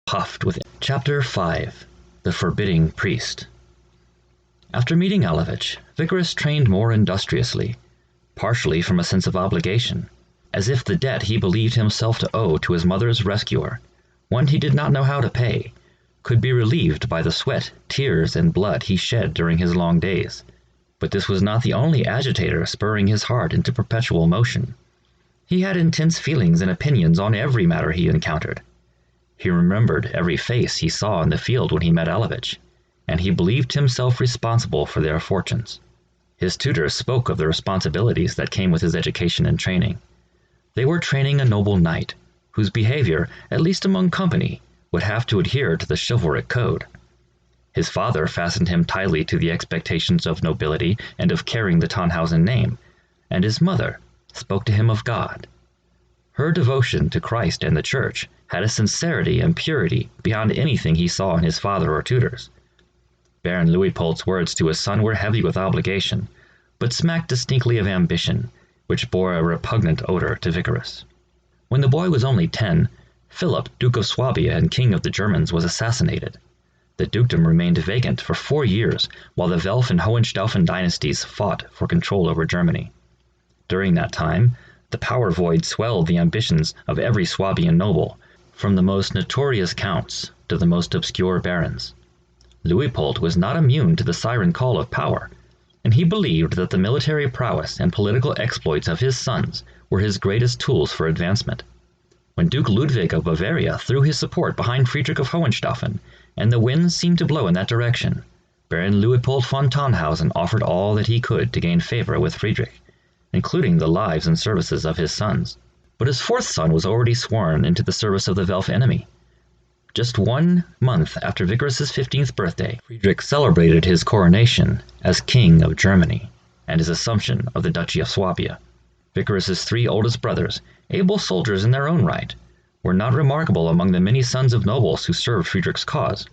puffed with. Chapter 5. The Forbidding Priest. After meeting Alevich, Vicaris trained more industriously, partially from a sense of obligation, as if the debt he believed himself to owe to his mother's rescuer, one he did not know how to pay, could be relieved by the sweat, tears, and blood he shed during his long days. But this was not the only agitator spurring his heart into perpetual motion. He had intense feelings and opinions on every matter he encountered. He remembered every face he saw in the field when he met Alevich, and he believed himself responsible for their fortunes. His tutors spoke of the responsibilities that came with his education and training. They were training a noble knight, whose behavior, at least among company, would have to adhere to the chivalric code. His father fastened him tightly to the expectations of nobility and of carrying the Tannhäuser name, and his mother spoke to him of God. Her devotion to Christ and the Church had a sincerity and purity beyond anything he saw in his father or tutors. Baron Luitpold's words to his son were heavy with obligation, but smacked distinctly of ambition, which bore a repugnant odor to Vicaris. When the boy was only 10, Philip, Duke of Swabia and King of the Germans, was assassinated. The dukedom remained vacant for 4 years while the Welf and Hohenstaufen dynasties fought for control over Germany. During that time, the power void swelled the ambitions of every Swabian noble, from the most notorious counts to the most obscure barons. Luitpold was not immune to the siren call of power, and he believed that the military prowess and political exploits of his sons were his greatest tools for advancement. When Duke Ludwig of Bavaria threw his support behind Friedrich of Hohenstaufen, and the winds seemed to blow in that direction, Baron Luitpold von Tannhäuser offered all that he could to gain favor with Friedrich, including the lives and services of his sons. But his 4th son was already sworn into the service of the Welf enemy. Just 1 month after Vicaris's 15th birthday, Friedrich celebrated his coronation as King of Germany and his assumption of the Duchy of Swabia. Vicaris's 3 oldest brothers, able soldiers in their own right, were not remarkable among the many sons of nobles who served Friedrich's cause.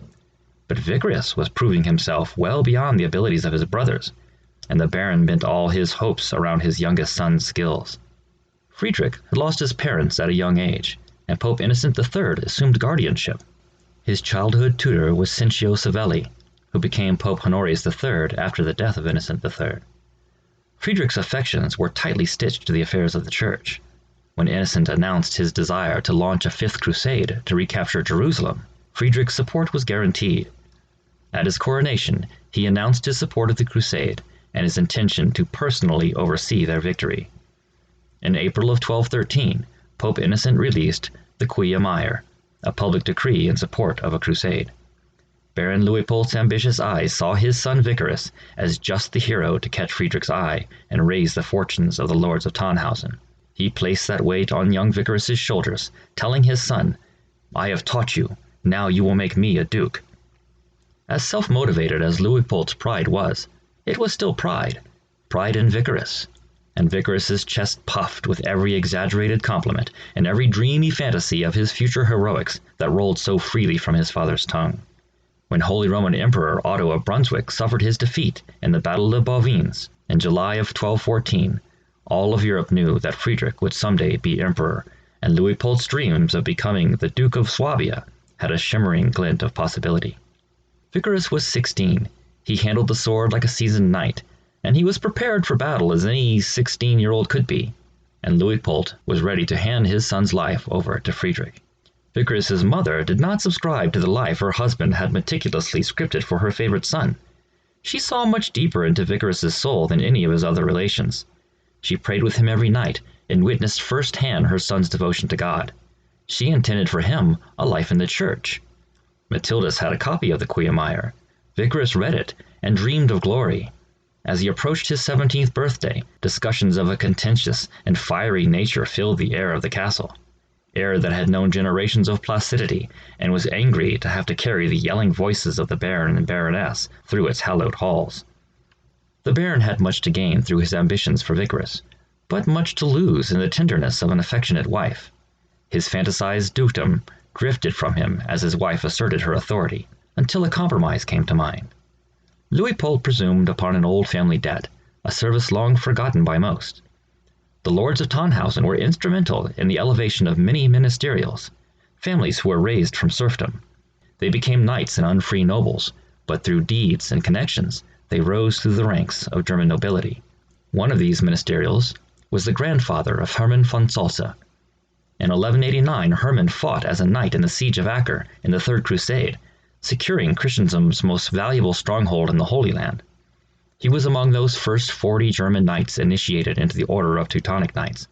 But Vicaris was proving himself well beyond the abilities of his brothers, and the Baron bent all his hopes around his youngest son's skills. Friedrich had lost his parents at a young age, and Pope Innocent III assumed guardianship. His childhood tutor was Cincio Savelli, who became Pope Honorius III after the death of Innocent III. Friedrich's affections were tightly stitched to the affairs of the Church. When Innocent announced his desire to launch a 5th crusade to recapture Jerusalem, Friedrich's support was guaranteed. At his coronation, he announced his support of the crusade and his intention to personally oversee their victory. In April of 1213, Pope Innocent released the Quia Maior, a public decree in support of a crusade. Baron Luitpold's ambitious eyes saw his son Vicaris as just the hero to catch Friedrich's eye and raise the fortunes of the lords of Tannhäuser. He placed that weight on young Vicaris's shoulders, telling his son, "I have taught you, now you will make me a duke." As self-motivated as Luitpold's pride was, it was still pride in Vicaris, and Vicaris's chest puffed with every exaggerated compliment and every dreamy fantasy of his future heroics that rolled so freely from his father's tongue. When Holy Roman Emperor Otto of Brunswick suffered his defeat in the Battle of Bouvines in July of 1214, all of Europe knew that Friedrich would someday be emperor, and Luitpold's dreams of becoming the Duke of Swabia had a shimmering glint of possibility. Vicaris was 16. He handled the sword like a seasoned knight, and he was prepared for battle as any 16-year-old could be, and Luitpold was ready to hand his son's life over to Friedrich. Vicaris's mother did not subscribe to the life her husband had meticulously scripted for her favorite son. She saw much deeper into Vicaris's soul than any of his other relations. She prayed with him every night and witnessed firsthand her son's devotion to God. She intended for him a life in the Church. Mathildus had a copy of the Quia Maior. Vicaris read it and dreamed of glory. As he approached his 17th birthday, discussions of a contentious and fiery nature filled the air of the castle, air that had known generations of placidity and was angry to have to carry the yelling voices of the Baron and Baroness through its hallowed halls. The Baron had much to gain through his ambitions for Vicaris, but much to lose in the tenderness of an affectionate wife. His fantasized dukedom drifted from him as his wife asserted her authority, until a compromise came to mind. Luitpold presumed upon an old family debt, a service long forgotten by most. The lords of Tannhäuser were instrumental in the elevation of many ministerials. families who were raised from serfdom. They became knights and unfree nobles, but through deeds and connections, they rose through the ranks of German nobility. One of these ministerials was the grandfather of Hermann von Salza. In 1189, Hermann fought as a knight in the siege of Acre in the Third Crusade, securing Christendom's most valuable stronghold in the Holy Land. He was among those first 40 German knights initiated into the Order of Teutonic Knights,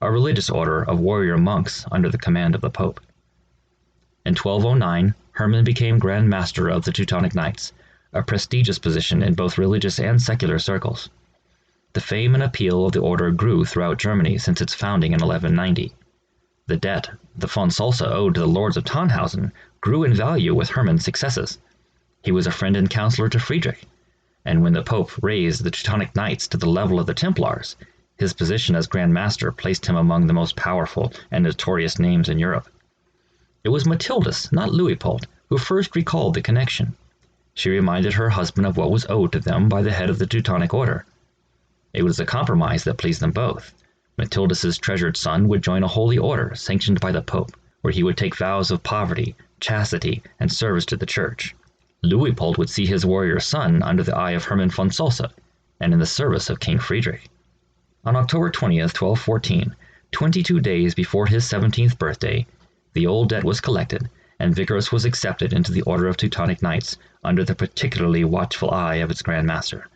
a religious order of warrior monks under the command of the Pope. In 1209, Hermann became Grand Master of the Teutonic Knights, a prestigious position in both religious and secular circles. The fame and appeal of the order grew throughout Germany since its founding in 1190. The debt the von Salza owed to the lords of Tannhäuser grew in value with Hermann's successes. He was a friend and counselor to Friedrich, and when the Pope raised the Teutonic Knights to the level of the Templars, his position as Grand Master placed him among the most powerful and notorious names in Europe. It was Mathildus, not Luitpold, who first recalled the connection. She reminded her husband of what was owed to them by the head of the Teutonic Order. It was a compromise that pleased them both. Mathildus's treasured son would join a holy order sanctioned by the Pope, where he would take vows of poverty, chastity, and service to the Church. Luitpold would see his warrior son under the eye of Hermann von Salza, and in the service of King Friedrich. On October 20th, 1214, 22 days before his 17th birthday, the old debt was collected, and Vickers was accepted into the Order of Teutonic Knights under the particularly watchful eye of its Grand Master.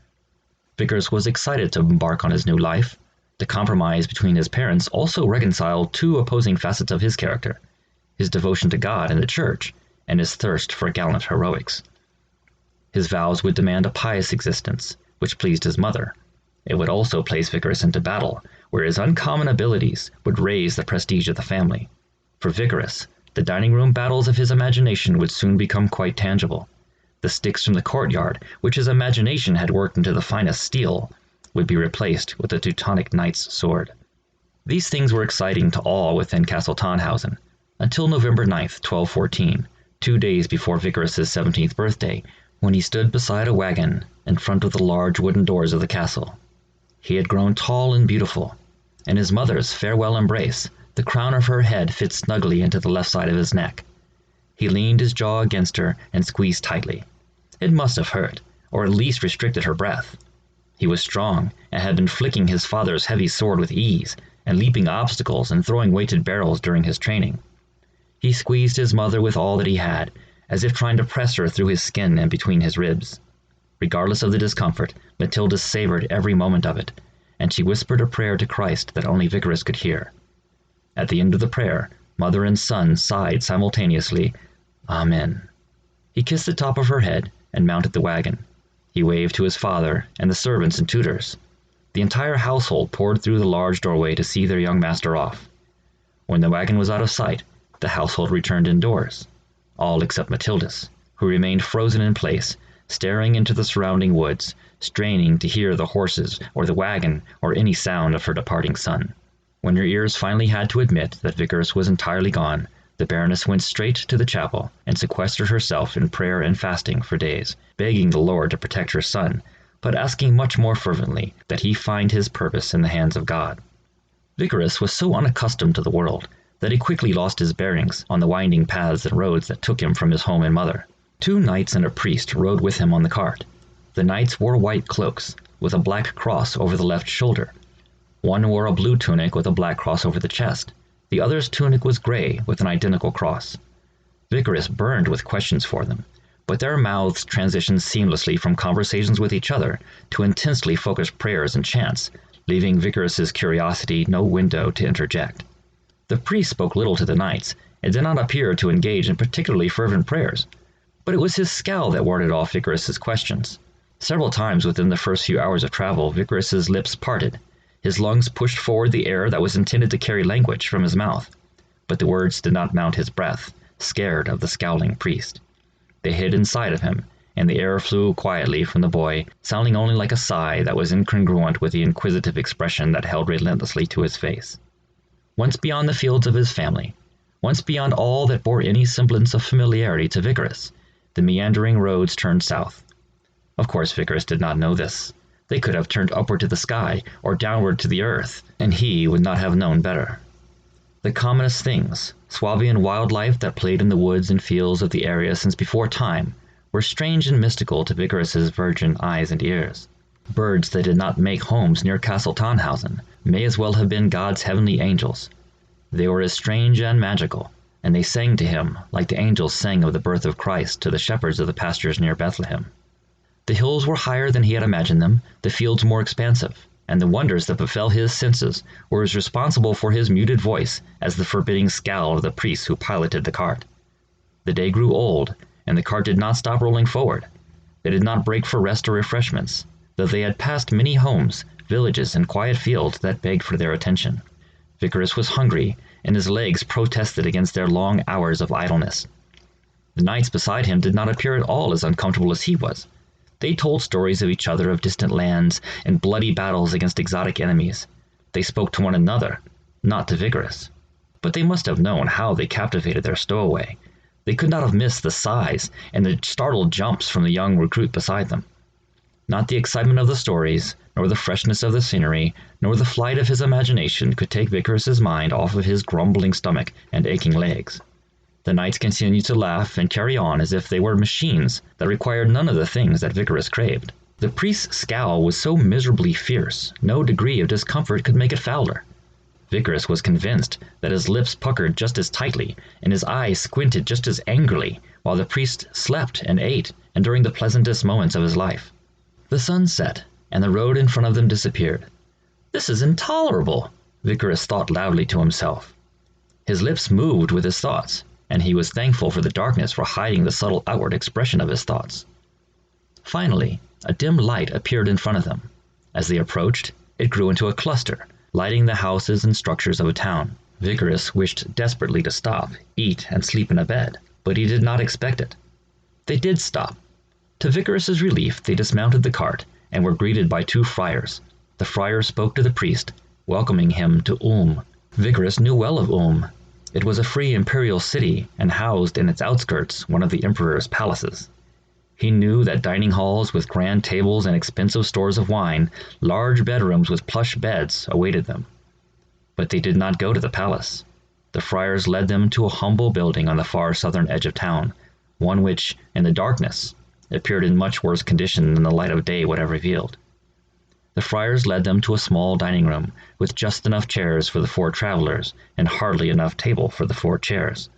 Vickers was excited to embark on his new life. The compromise between his parents also reconciled two opposing facets of his character: his devotion to God and the Church, and his thirst for gallant heroics. His vows would demand a pious existence, which pleased his mother. It would also place Vickers into battle, where his uncommon abilities would raise the prestige of the family. For Vickers, the dining room battles of his imagination would soon become quite tangible. The sticks from the courtyard, which his imagination had worked into the finest steel, would be replaced with the Teutonic Knight's sword. These things were exciting to all within Castle Tannhäuser, until November 9th, 1214, 2 days before Vickers' 17th birthday, when he stood beside a wagon in front of the large wooden doors of the castle. He had grown tall and beautiful. In his mother's farewell embrace, the crown of her head fit snugly into the left side of his neck. He leaned his jaw against her and squeezed tightly. It must have hurt, or at least restricted her breath. He was strong, and had been flicking his father's heavy sword with ease, and leaping obstacles and throwing weighted barrels during his training. He squeezed his mother with all that he had, as if trying to press her through his skin and between his ribs. Regardless of the discomfort, Mathilda savored every moment of it, and she whispered a prayer to Christ that only Vickers could hear. At the end of the prayer, mother and son sighed simultaneously, "Amen." He kissed the top of her head and mounted the wagon. He waved to his father and the servants and tutors. The entire household poured through the large doorway to see their young master off. When the wagon was out of sight, the household returned indoors, all except Mathildus, who remained frozen in place, staring into the surrounding woods, straining to hear the horses or the wagon or any sound of her departing son. When her ears finally had to admit that Vickers was entirely gone, the Baroness went straight to the chapel and sequestered herself in prayer and fasting for days, begging the Lord to protect her son, but asking much more fervently that he find his purpose in the hands of God. Vickers was so unaccustomed to the world that he quickly lost his bearings on the winding paths and roads that took him from his home and mother. 2 knights and a priest rode with him on the cart. The knights wore white cloaks, with a black cross over the left shoulder. One wore a blue tunic with a black cross over the chest. The other's tunic was gray with an identical cross. Vickers burned with questions for them, but their mouths transitioned seamlessly from conversations with each other to intensely focused prayers and chants, leaving Vickers' curiosity no window to interject. The priest spoke little to the knights, and did not appear to engage in particularly fervent prayers, but it was his scowl that warded off Vickers' questions. Several times within the first few hours of travel, Vickers' lips parted. His lungs pushed forward the air that was intended to carry language from his mouth, but the words did not mount his breath, scared of the scowling priest. They hid inside of him, and the air flew quietly from the boy, sounding only like a sigh that was incongruent with the inquisitive expression that held relentlessly to his face. Once beyond the fields of his family, once beyond all that bore any semblance of familiarity to Vickers, the meandering roads turned south. Of course, Vickers did not know this. They could have turned upward to the sky, or downward to the earth, and he would not have known better. The commonest things, Swabian wildlife that played in the woods and fields of the area since before time, were strange and mystical to Vigorous's virgin eyes and ears. Birds that did not make homes near Castle Tannhäuser may as well have been God's heavenly angels. They were as strange and magical, and they sang to him like the angels sang of the birth of Christ to the shepherds of the pastures near Bethlehem. The hills were higher than he had imagined them, the fields more expansive, and the wonders that befell his senses were as responsible for his muted voice as the forbidding scowl of the priest who piloted the cart. The day grew old, and the cart did not stop rolling forward. They did not break for rest or refreshments, though they had passed many homes, villages, and quiet fields that begged for their attention. Vigoros was hungry, and his legs protested against their long hours of idleness. The knights beside him did not appear at all as uncomfortable as he was. They told stories of each other of distant lands and bloody battles against exotic enemies. They spoke to one another, not to Vigoros. But they must have known how they captivated their stowaway. They could not have missed the sighs and the startled jumps from the young recruit beside them. Not the excitement of the stories, nor the freshness of the scenery, nor the flight of his imagination could take Vigoros's mind off of his grumbling stomach and aching legs. The knights continued to laugh and carry on as if they were machines that required none of the things that Vigoros craved. The priest's scowl was so miserably fierce, no degree of discomfort could make it fouler. Vigoros was convinced that his lips puckered just as tightly, and his eyes squinted just as angrily, while the priest slept and ate, and during the pleasantest moments of his life. The sun set, and the road in front of them disappeared. "This is intolerable," Vigoros thought loudly to himself. His lips moved with his thoughts, and he was thankful for the darkness for hiding the subtle outward expression of his thoughts. Finally, a dim light appeared in front of them. As they approached, it grew into a cluster, lighting the houses and structures of a town. Vigoros wished desperately to stop, eat, and sleep in a bed, but he did not expect it. They did stop. To Vigoros's relief, they dismounted the cart and were greeted by two friars. The friar spoke to the priest, welcoming him to Ulm. Vigoros knew well of Ulm. It was a free imperial city and housed in its outskirts one of the emperor's palaces. He knew that dining halls with grand tables and expensive stores of wine, large bedrooms with plush beds, awaited them. But they did not go to the palace. The friars led them to a humble building on the far southern edge of town, one which, in the darkness, appeared in much worse condition than the light of day would have revealed. The friars led them to a small dining room, with just enough chairs for the 4 travelers, and hardly enough table for the 4 chairs.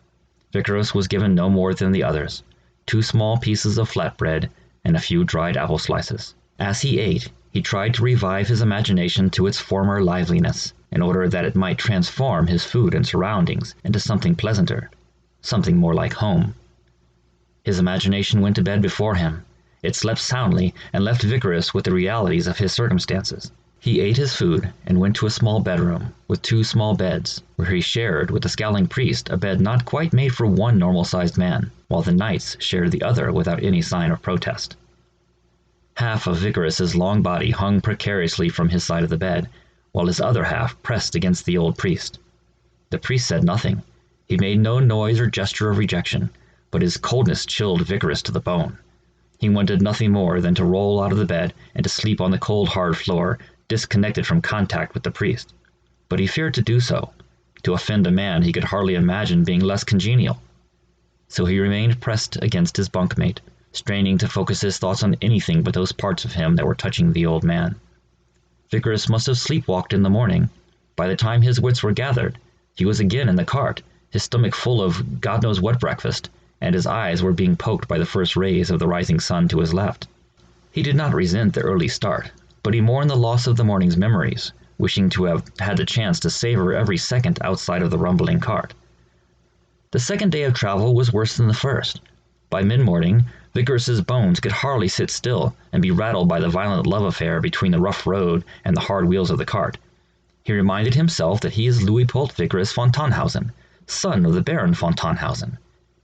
Vigoros was given no more than the others, 2 small pieces of flatbread and a few dried apple slices. As he ate, he tried to revive his imagination to its former liveliness, in order that it might transform his food and surroundings into something pleasanter, something more like home. His imagination went to bed before him. It slept soundly and left Vigoros with the realities of his circumstances. He ate his food and went to a small bedroom with 2 small beds, where he shared with the scowling priest a bed not quite made for one normal-sized man, while the knights shared the other without any sign of protest. Half of Vigoros's long body hung precariously from his side of the bed, while his other half pressed against the old priest. The priest said nothing. He made no noise or gesture of rejection, but his coldness chilled Vigoros to the bone. He wanted nothing more than to roll out of the bed and to sleep on the cold, hard floor, disconnected from contact with the priest. But he feared to do so. To offend a man he could hardly imagine being less congenial. So he remained pressed against his bunkmate, straining to focus his thoughts on anything but those parts of him that were touching the old man. Vigoros must have sleepwalked in the morning. By the time his wits were gathered, he was again in the cart, his stomach full of God knows what breakfast, and his eyes were being poked by the first rays of the rising sun to his left. He did not resent the early start, but he mourned the loss of the morning's memories, wishing to have had the chance to savor every second outside of the rumbling cart. The second day of travel was worse than the first. By mid-morning, Vigoros's bones could hardly sit still and be rattled by the violent love affair between the rough road and the hard wheels of the cart. He reminded himself that he is Luitpold Vigoros von Tannhäuser, son of the Baron von Tannhäuser.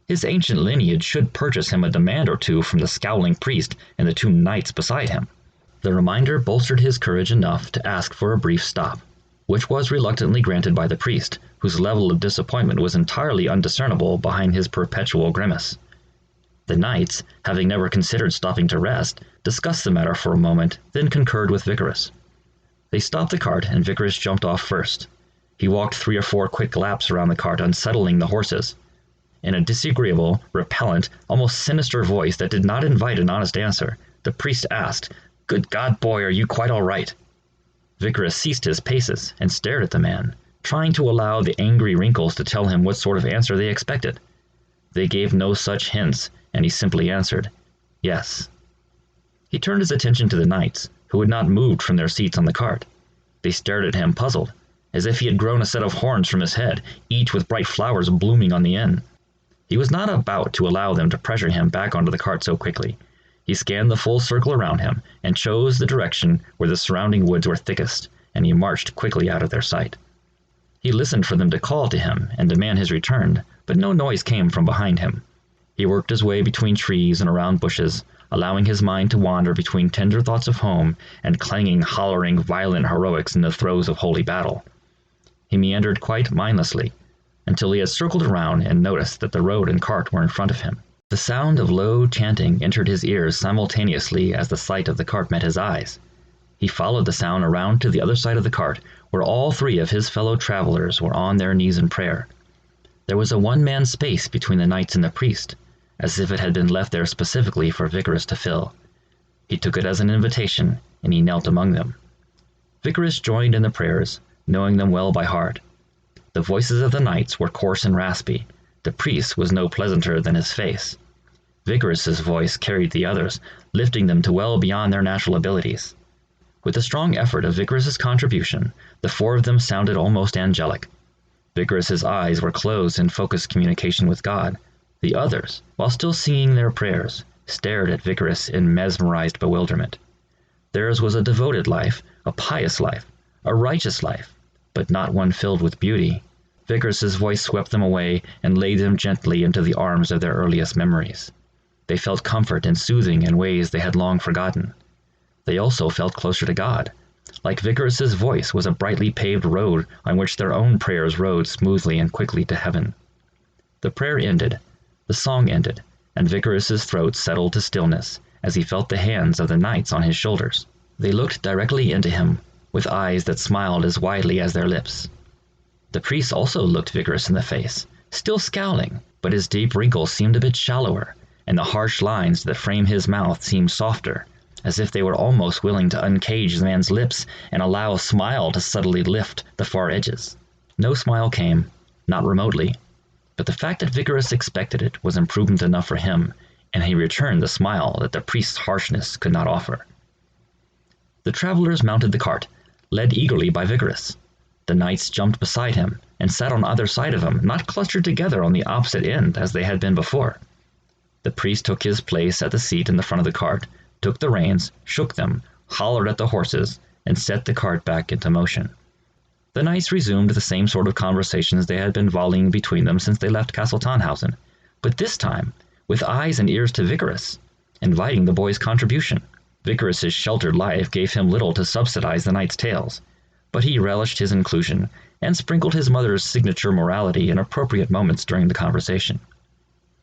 His ancient lineage should purchase him a demand or 2 from the scowling priest and the 2 knights beside him. The reminder bolstered his courage enough to ask for a brief stop, which was reluctantly granted by the priest, whose level of disappointment was entirely undiscernible behind his perpetual grimace. The knights, having never considered stopping to rest, discussed the matter for a moment, then concurred with Vigoros. They stopped the cart, and Vigoros jumped off first. He walked 3 or 4 quick laps around the cart, unsettling the horses. In a disagreeable, repellent, almost sinister voice that did not invite an honest answer, the priest asked, "Good God, boy, are you quite all right?" Vickers ceased his paces and stared at the man, trying to allow the angry wrinkles to tell him what sort of answer they expected. They gave no such hints, and he simply answered, "Yes." He turned his attention to the knights, who had not moved from their seats on the cart. They stared at him puzzled, as if he had grown a set of horns from his head, each with bright flowers blooming on the end. He was not about to allow them to pressure him back onto the cart so quickly. He scanned the full circle around him and chose the direction where the surrounding woods were thickest, and he marched quickly out of their sight. He listened for them to call to him and demand his return, but no noise came from behind him. He worked his way between trees and around bushes, allowing his mind to wander between tender thoughts of home and clanging, hollering, violent heroics in the throes of holy battle. He meandered quite mindlessly, until he had circled around and noticed that the road and cart were in front of him. The sound of low chanting entered his ears simultaneously as the sight of the cart met his eyes. He followed the sound around to the other side of the cart, where all 3 of his fellow travelers were on their knees in prayer. There was a one-man space between the knights and the priest, as if it had been left there specifically for Vickers to fill. He took it as an invitation, and he knelt among them. Vickers joined in the prayers, knowing them well by heart. The voices of the knights were coarse and raspy. The priest was no pleasanter than his face. Vickers' voice carried the others, lifting them to well beyond their natural abilities. With the strong effort of Vickers' contribution, the 4 of them sounded almost angelic. Vickers' eyes were closed in focused communication with God. The others, while still singing their prayers, stared at Vickers in mesmerized bewilderment. Theirs was a devoted life, a pious life, a righteous life, but not one filled with beauty. Vickers' voice swept them away and laid them gently into the arms of their earliest memories. They felt comfort and soothing in ways they had long forgotten. They also felt closer to God. Like Vickers' voice was a brightly paved road on which their own prayers rode smoothly and quickly to heaven. The prayer ended, the song ended, and Vickers' throat settled to stillness as he felt the hands of the knights on his shoulders. They looked directly into him, with eyes that smiled as widely as their lips. The priest also looked Vickers in the face, still scowling, but his deep wrinkles seemed a bit shallower, and the harsh lines that framed his mouth seemed softer, as if they were almost willing to uncage the man's lips and allow a smile to subtly lift the far edges. No smile came, not remotely, but the fact that Vickers expected it was improvement enough for him, and he returned the smile that the priest's harshness could not offer. The travelers mounted the cart, led eagerly by Vickers. The knights jumped beside him and sat on either side of him, not clustered together on the opposite end as they had been before. The priest took his place at the seat in the front of the cart, took the reins, shook them, hollered at the horses, and set the cart back into motion. The knights resumed the same sort of conversations they had been volleying between them since they left Castle Tannhäuser, but this time with eyes and ears to Vickers, inviting the boy's contribution. Vickers' sheltered life gave him little to subsidize the knights' tales, but he relished his inclusion and sprinkled his mother's signature morality in appropriate moments during the conversation.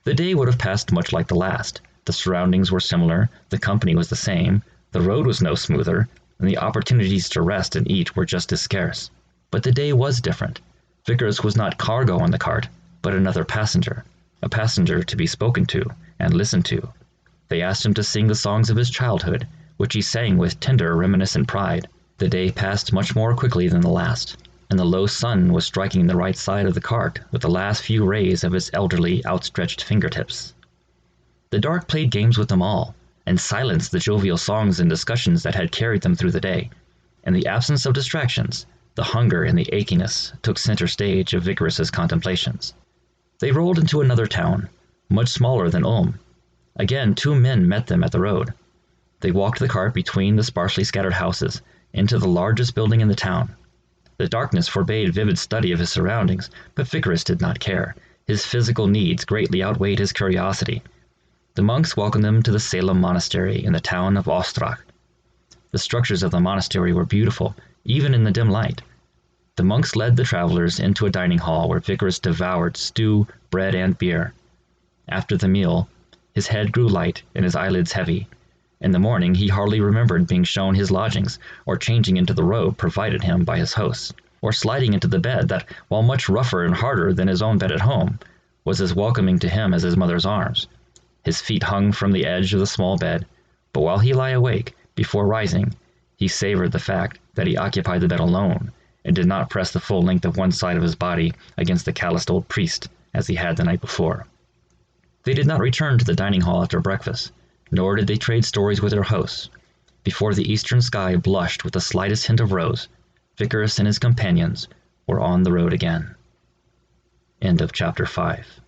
The day would have passed much like the last. The surroundings were similar, the company was the same, the road was no smoother, and the opportunities to rest and eat were just as scarce. But the day was different. Vickers was not cargo on the cart, but another passenger, a passenger to be spoken to and listened to. They asked him to sing the songs of his childhood, which he sang with tender, reminiscent pride. The day passed much more quickly than the last, and the low sun was striking the right side of the cart with the last few rays of its elderly, outstretched fingertips. The dark played games with them all, and silenced the jovial songs and discussions that had carried them through the day. In the absence of distractions, the hunger and the achiness took center stage of Vickers' contemplations. They rolled into another town, much smaller than Ulm. Again 2 men met them at the road. They walked the cart between the sparsely scattered houses, into the largest building in the town. The darkness forbade vivid study of his surroundings, but Vickers did not care. His physical needs greatly outweighed his curiosity. The monks welcomed them to the Salem Monastery in the town of Ostrach. The structures of the monastery were beautiful, even in the dim light. The monks led the travelers into a dining hall where Vickers devoured stew, bread, and beer. After the meal, his head grew light and his eyelids heavy. In the morning he hardly remembered being shown his lodgings or changing into the robe provided him by his hosts. or sliding into the bed that, while much rougher and harder than his own bed at home, was as welcoming to him as his mother's arms. His feet hung from the edge of the small bed, but while he lay awake, before rising, he savoured the fact that he occupied the bed alone, and did not press the full length of one side of his body against the calloused old priest, as he had the night before. They did not return to the dining hall after breakfast, nor did they trade stories with their hosts. Before the eastern sky blushed with the slightest hint of rose, Vickers and his companions were on the road again. End of chapter 5.